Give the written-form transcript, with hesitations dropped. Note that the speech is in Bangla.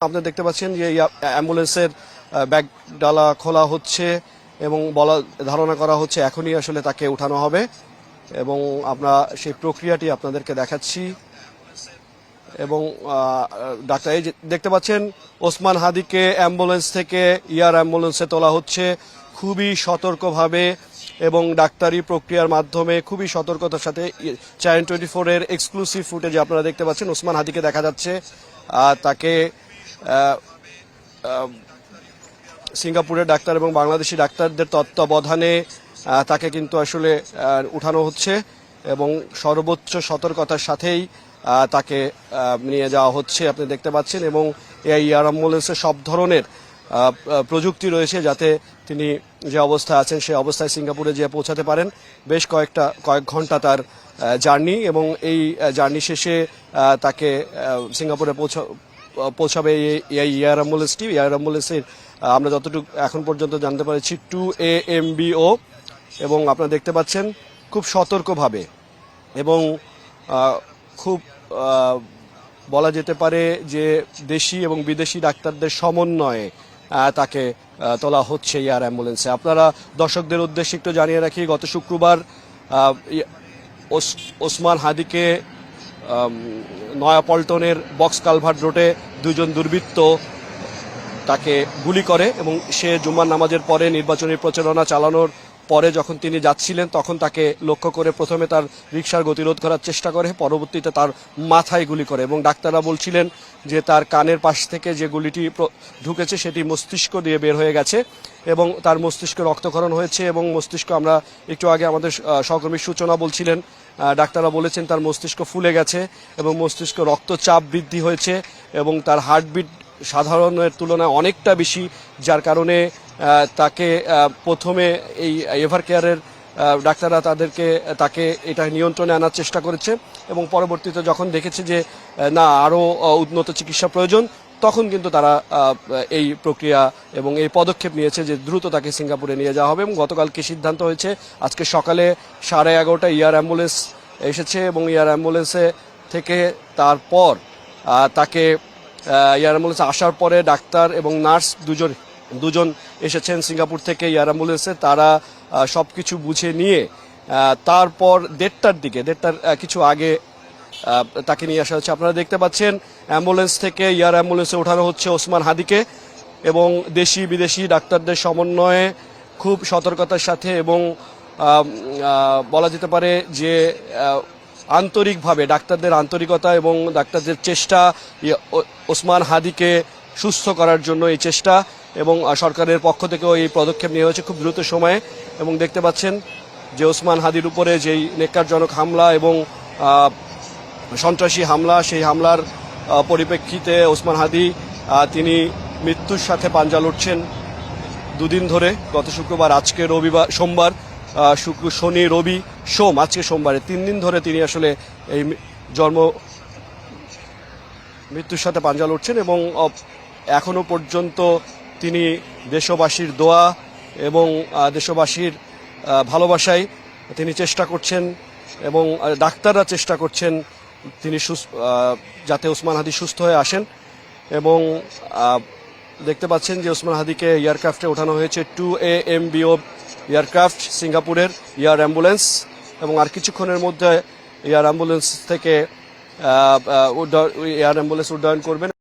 আপনি দেখতে পাচ্ছেন যে অ্যাম্বুলেন্সের ব্যাগ ডালা খোলা হচ্ছে এবং ধারণা করা হচ্ছে এখনই আসলে তাকে উঠানো হবে এবং আমরা সেই প্রক্রিয়াটি আপনাদেরকে দেখাচ্ছি। এবং ডাক্তার এই যে দেখতে পাচ্ছেন ওসমান হাদিকে অ্যাম্বুলেন্স থেকে এয়ার অ্যাম্বুলেন্সে তোলা হচ্ছে খুবই সতর্কভাবে এবং ডাক্তারি প্রক্রিয়ার মাধ্যমে খুবই সতর্কতার সাথে। চ্যানেল 24 এর এক্সক্লুসিভ ফুটেজে আপনারা দেখতে পাচ্ছেন ওসমান হাদিকে দেখা যাচ্ছে তাকে সিঙ্গাপুরের ডাক্তার এবং বাংলাদেশি ডাক্তারদের তত্ত্বাবধানে তাকে কিন্তু আসলে উঠানো হচ্ছে এবং সর্বোচ্চ সতর্কতার সাথেই তাকে নিয়ে যাওয়া হচ্ছে আপনি দেখতে পাচ্ছেন। এবং এই এয়ার অ্যাম্বুলেন্সে সব ধরনের প্রযুক্তি রয়েছে যাতে তিনি যে অবস্থায় আছেন সেই অবস্থায় সিঙ্গাপুরে যেয়ে পৌঁছাতে পারেন। বেশ কয়েক ঘন্টা তার জার্নি এবং এই জার্নি শেষে তাকে সিঙ্গাপুরে পৌঁছাবে এই এয়ার অ্যাম্বুলেন্সটি। এয়ার অ্যাম্বুলেন্সের আমরা যতটুকু এখন পর্যন্ত জানতে পেরেছি 2AMBO এবং আপনারা দেখতে পাচ্ছেন খুব সতর্কভাবে এবং খুব বলা যেতে পারে যে দেশি এবং বিদেশি ডাক্তারদের সমন্বয়ে তাকে তোলা হচ্ছে এয়ার অ্যাম্বুলেন্সে। আপনারা দর্শকদের উদ্দেশ্যে একটু জানিয়ে রাখি, গত শুক্রবার ওসমান হাদিকে নয়াপল্টনের বক্স কালভার্ট রোডে দুজন দুর্বৃত্ত তাকে গুলি করে এবং সে জুম্মার নামাজের পরে নির্বাচনী প্রচারণা চালানোর পরে যখন তিনি যাচ্ছিলেন তখন তাকে লক্ষ্য করে প্রথমে তার রিকশার গতিরোধ করার চেষ্টা করে, পরবর্তীতে তার মাথায় গুলি করে এবং ডাক্তাররা বলছিলেন যে তার কানের পাশ থেকে যে গুলিটি ঢুকেছে সেটি মস্তিষ্ক দিয়ে বের হয়ে গেছে এবং তার মস্তিষ্কে রক্তক্ষরণ হয়েছে এবং মস্তিষ্ক, আমরা একটু আগে আমাদের সহকর্মী সূচনা বলছিলেন, ডাক্তাররা বলেছেন তার মস্তিষ্ক ফুলে গেছে এবং মস্তিষ্ক রক্তচাপ বৃদ্ধি হয়েছে এবং তার হার্টবিট সাধারণের তুলনায় অনেকটা বেশি, যার কারণে তাকে প্রথমে এই এভার কেয়ারের ডাক্তাররা তাকে এটা নিয়ন্ত্রণে আনার চেষ্টা করেছে এবং পরবর্তীতে যখন দেখেছে যে না আরও উন্নত চিকিৎসা প্রয়োজন তখন কিন্তু তারা এই প্রক্রিয়া এবং এই পদক্ষেপ নিয়েছে যে দ্রুত তাকে সিঙ্গাপুরে নিয়ে যাওয়া হবে। এবং গতকালকে সিদ্ধান্ত হয়েছে আজকে সকালে 11:30 এয়ার অ্যাম্বুলেন্স এসেছে এবং এয়ার অ্যাম্বুলেন্সে থেকে তারপর তাকে এয়ার অ্যাম্বুলেন্সে আসার পরে ডাক্তার এবং নার্স দুজন এসেছেন সিঙ্গাপুর থেকে এয়ার অ্যাম্বুলেন্সে। তারা সব কিছু বুঝে নিয়ে তারপর 1:30টার কিছু আগে তাকে নিয়ে আসা হচ্ছে। আপনারা দেখতে পাচ্ছেন অ্যাম্বুলেন্স থেকে এয়ার অ্যাম্বুলেন্সে ওঠানো হচ্ছে ওসমান হাদিকে এবং দেশি বিদেশি ডাক্তারদের সমন্বয়ে খুব সতর্কতার সাথে এবং বলা যেতে পারে যে আন্তরিকভাবে ডাক্তারদের আন্তরিকতা এবং ডাক্তারদের চেষ্টা ওসমান হাদিকে সুস্থ করার জন্য এই চেষ্টা এবং সরকারের পক্ষ থেকেও এই পদক্ষেপ নেওয়া হয়েছে খুব দ্রুত সময়ে। এবং দেখতে পাচ্ছেন যে ওসমান হাদির উপরে যেই নেক্কারজনক হামলা এবং সন্ত্রাসী হামলা, সেই হামলার পরিপ্রেক্ষিতে ওসমান হাদি তিনি মৃত্যুর সাথে পাঞ্জা লড়ছেন দুদিন ধরে। গত শুক্রবার, আজকে সোমবার, শুক্র শনি রবি সোম, আজকে সোমবারে 3 দিন ধরে তিনি আসলে এই মৃত্যুর সাথে পাঞ্জা লড়ছেন এবং এখনো পর্যন্ত তিনি দেশবাসীর দোয়া এবং দেশবাসীর ভালোবাসায় তিনি চেষ্টা করছেন এবং ডাক্তাররা চেষ্টা করছেন তিনি যাতে ওসমান হাদি সুস্থ হয়ে আসেন। এবং দেখতে পাচ্ছেন যে ওসমান হাদিকে এয়ারক্রাফটে ওঠানো হয়েছে 2AMBO এয়ারক্রাফট, সিঙ্গাপুরের এয়ার অ্যাম্বুলেন্স, এবং আর কিছুক্ষণের মধ্যে এয়ার অ্যাম্বুলেন্স থেকে এয়ার অ্যাম্বুলেন্স উড্ডয়ন করবেন।